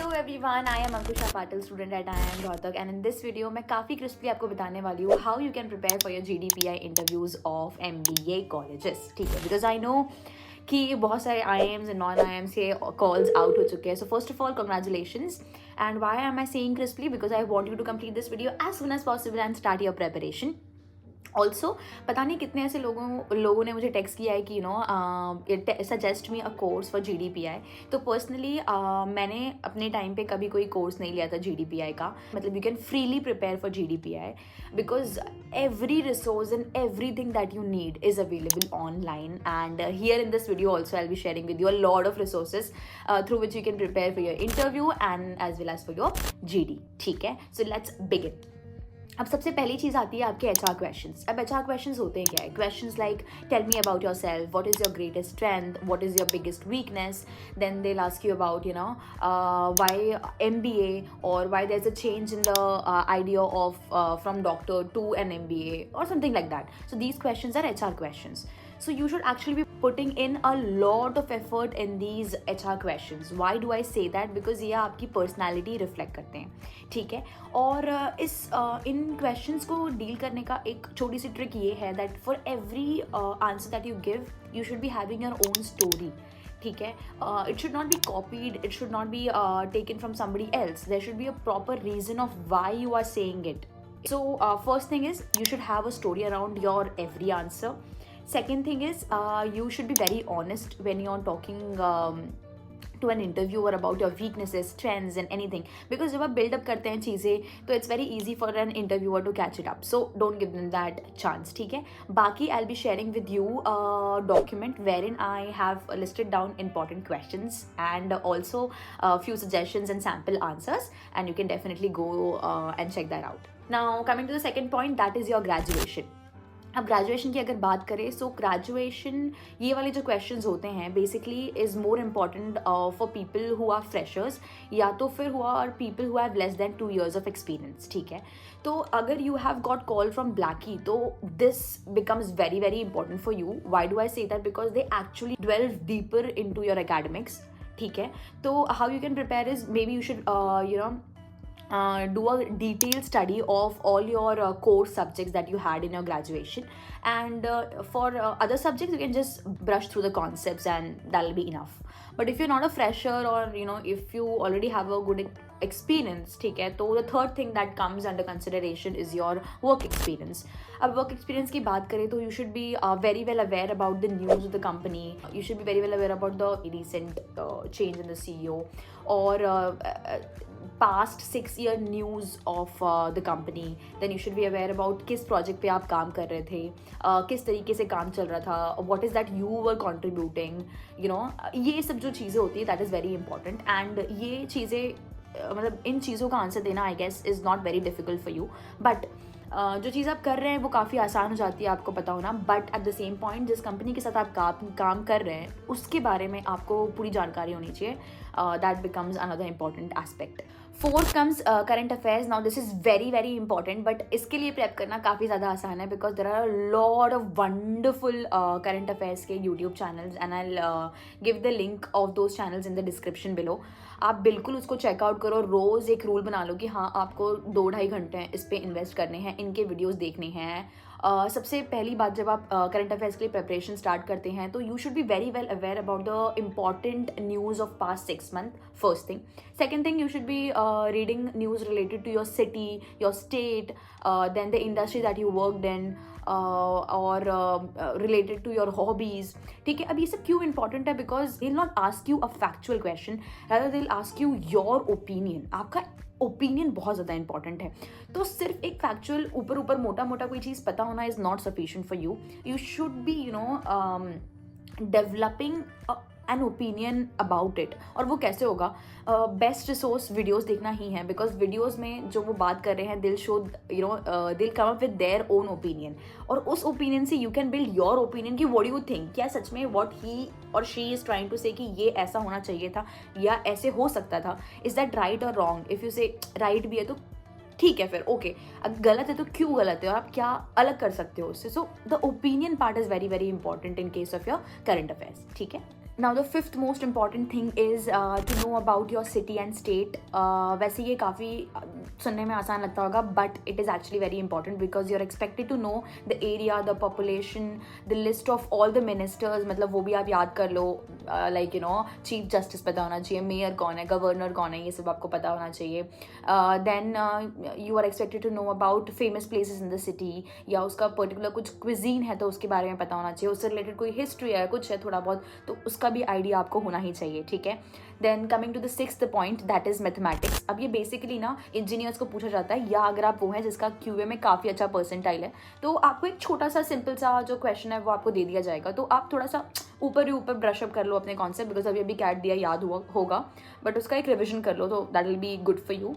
Hello everyone, I am Ankusha Patil, student at IIM Rohtak, and in this video मैं काफ़ी crisply आपको बताने वाली हूँ how you can prepare for your GDPI interviews of MBA colleges. ठीक है, बिकॉज आई नो कि बहुत सारे IIMs एंड नॉन IIMs के कॉल्स आउट हो चुके हैं. So first of all congratulations. And why am I saying crisply? Because I want you to complete this video as soon as possible and start your preparation. Also पता नहीं कितने ऐसे लोगों ने मुझे टेक्स्ट किया है कि suggest me a course for GDPI. तो पर्सनली मैंने अपने टाइम पे कभी कोई कोर्स नहीं लिया था GDPI का. मतलब you can freely prepare for GDPI because every resource and everything that you need is available online, and here in this video also I'll be sharing with you a lot of resources through which you can prepare for your interview and as well as for your GD. ठीक है, so let's begin. अब सबसे पहली चीज़ आती है आपके HR questions. अब HR questions होते हैं क्या है? Questions like tell me about yourself, what is your greatest strength, what is your biggest weakness. Then they ask you about why MBA or why there's a change in the idea of from doctor to an MBA or something like that. So these questions are HR questions. So you should actually be putting in a lot of effort in these HR questions. Why do I say that? Because ये आपकी personality reflect करते हैं. ठीक है, और इन questions को deal करने का एक छोटी सी ट्रिक ये है that for every answer that you give you should be having your own story. ठीक है, it should not be copied, it should not be taken from somebody else. There should be a proper reason of why you are saying it. So first thing is you should have a story around your every answer. Second thing is you should be very honest when you're talking to an interviewer about your weaknesses, strengths and anything, because जब आप build up करते हैं चीज़ें तो it's very easy for an interviewer to catch it up. So don't give them that chance. ठीक है, बाकी I'll be sharing with you a document wherein I have listed down important questions and also a few suggestions and sample answers, and you can definitely go and check that out. Now coming to the second point, that is your graduation. अब graduation की अगर बात करें, सो graduation ये वाले जो questions होते हैं basically is more important for people who are freshers या तो फिर who are people who have less than 2 years of experience. ठीक है, तो अगर you have got call from blackie तो this becomes very very important for you. Why do I say that? Because they actually delve deeper into your academics. ठीक है, तो how you can prepare is maybe you should do a detailed study of all your core subjects that you had in your graduation, and for other subjects you can just brush through the concepts and that'll be enough. But if you're not a fresher or if you already have a good experience, ठीक है, तो the third thing that comes under consideration is your work experience. अब work experience की बात करें तो you should be very well aware about the news of the company. You should be very well aware about the recent change in the CEO or past 6-year news of the company. Then you should be aware about किस project पे आप काम कर रहे थे, किस तरीके से काम चल रहा था, what is that you were contributing, ये सब जो चीज़ें होती है that is very important. and ये चीज़ें मतलब इन चीज़ों का आंसर देना I guess is not very difficult for you. But जो चीज़ आप कर रहे हैं वो काफ़ी आसान हो जाती है, आपको पता होना. But at the same point जिस कंपनी के साथ आप काम कर रहे हैं उसके बारे में आपको पूरी जानकारी होनी चाहिए. That becomes another important aspect. Fourth comes current affairs. Now this is very very important, but इसके लिए प्रेप करना काफ़ी ज़्यादा आसान है because there are lot of wonderful current affairs के YouTube channels, and I give the link of those channels in the description below. आप बिल्कुल उसको चेकआउट करो. रोज़ एक रूल बना लो कि हाँ आपको 2-2.5 घंटे इस पर इन्वेस्ट करने हैं, इनके वीडियोज़ देखने हैं. सबसे पहली बात, जब आप करंट अफेयर्स के लिए प्रिपरेशन स्टार्ट करते हैं तो you should be very well aware about the important news of past 6 months. First thing. Second thing, you should be reading news related to your city, your state, then the industry that you worked in, और related to your hobbies. ठीक है, अब ये सब क्यों important है? Because they will not ask you a factual question, rather they will ask you your opinion. आपका opinion बहुत ज़्यादा इंपॉर्टेंट है. तो सिर्फ एक फैक्चुअल ऊपर मोटा मोटा कोई चीज़ पता होना is not sufficient for you. You should B developing an opinion about it. और वो कैसे होगा? बेस्ट रिसोर्स वीडियोज़ देखना ही है, बिकॉज वीडियोज़ में जो वो बात कर रहे हैं दिल शो दिल come up with their own opinion, और उस ओपिनियन से you can build your opinion कि व्हाट डू यू थिंक, क्या सच में व्हाट ही और शी इज़ ट्राइंग टू से कि ये ऐसा होना चाहिए था या ऐसे हो सकता था. इज़ दैट राइट और रॉन्ग? इफ़ यू से राइट भी है तो ठीक है, फिर ओके. अगर गलत है तो क्यों गलत है और आप क्या अलग कर सकते हो उससे. So the opinion part is very very important in case of your current affairs. ठीक है. Now the fifth most important thing is to know about your city and state. वैसे ये काफ़ी सुनने में आसान लगता होगा, but it is actually very important because you're expected to know the area, the population, the list of all the ministers. मतलब वो भी आप याद कर लो, like you know chief justice पता होना चाहिए, मेयर कौन है, गवर्नर कौन है, ये सब आपको पता होना चाहिए. Then you are expected to know about famous places in the city, या उसका पर्टिकुलर कुछ क्विजीन है तो उसके बारे में पता होना चाहिए, उससे रिलेटेड कोई हिस्ट्री है, कुछ है थोड़ा बहुत, तो उसका भी आइडिया आपको होना ही चाहिए. ठीक है. Then coming to the sixth point, that is mathematics. अब ये बेसिकली ना इंजीनियर्स को पूछा जाता है, या अगर आप वो हैं जिसका क्यूए में काफ़ी अच्छा परसेंटाइल है, तो आपको एक छोटा सा सिंपल सा जो क्वेश्चन है वो आपको दे दिया जाएगा, तो आप थोड़ा सा ऊपर ही ऊपर ब्रशअप कर लो अपने कॉन्सेप्ट, बिकॉज अभी कैट दिया याद हुआ होगा, बट उसका एक रिविजन कर लो, तो that will be good for you.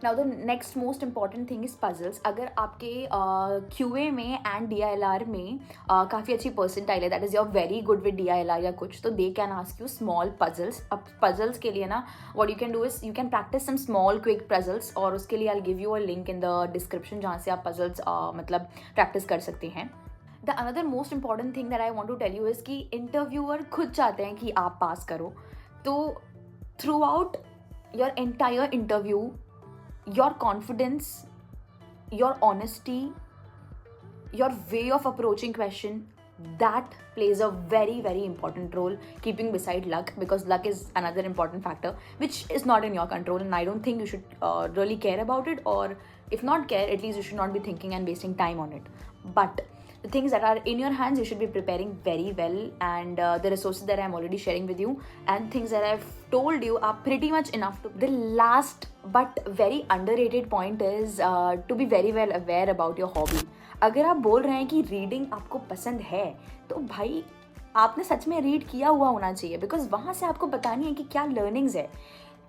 Now the next most important thing is puzzles. अगर आपके क्यूए में एंड DILR में काफ़ी अच्छी परसेंटाइल है, that is your very good with DILR या कुछ, तो they can ask you small puzzles. अब पजल्स के लिए ना what you can do is you can practice some small quick puzzles, और उसके लिए I give you a link in the description जहाँ से आप पजल्स मतलब प्रैक्टिस कर सकते हैं. The another most important thing that I want to tell you is कि इंटरव्यूअर खुद चाहते हैं कि आप पास करो, तो through out your entire interview, your confidence, your honesty, your way of approaching question, that plays a very very important role, keeping beside luck, because luck is another important factor which is not in your control, and I don't think you should really care about it, or if not care, at least you should not be thinking and wasting time on it. But the things that are in your hands, you should be preparing very well, and the resources that I'm already sharing with you and things that I've told you are pretty much enough to. The last but very underrated point is to be very well aware about your hobby. अगर आप बोल रहे हैं कि reading आपको पसंद है, तो भाई आपने सच में रीड किया हुआ होना चाहिए, बिकॉज वहाँ से आपको बतानी है कि क्या लर्निंग्स है.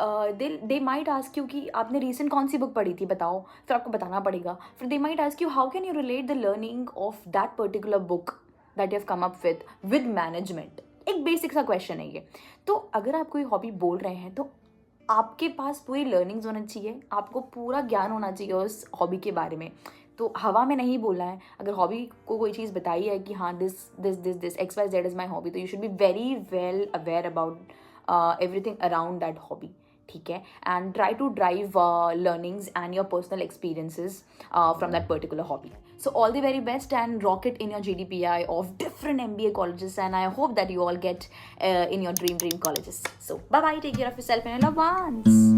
दे माइट आस्क यू कि आपने रिसेंट कौन सी बुक पढ़ी थी बताओ, फिर आपको बताना पड़ेगा. फिर they might ask you how can you relate the learning of that particular book that you have come up with management. एक बेसिक सा क्वेश्चन है ये. तो अगर आप कोई हॉबी बोल रहे हैं, तो आपके पास पूरी लर्निंग्स होना चाहिए, आपको पूरा ज्ञान होना चाहिए उस हॉबी के बारे में. तो हवा में नहीं बोलना है. अगर हॉबी को कोई चीज़ बताई है कि हाँ this this this this XYZ is my hobby, तो you should be very well aware about everything around that hobby. ठीक है. And try to drive learnings and your personal experiences from that particular hobby. So all the very best and rock it in your GDPI of different MBA colleges, and I hope that you all get in your dream colleges. So bye bye, take care of yourself and your loved ones.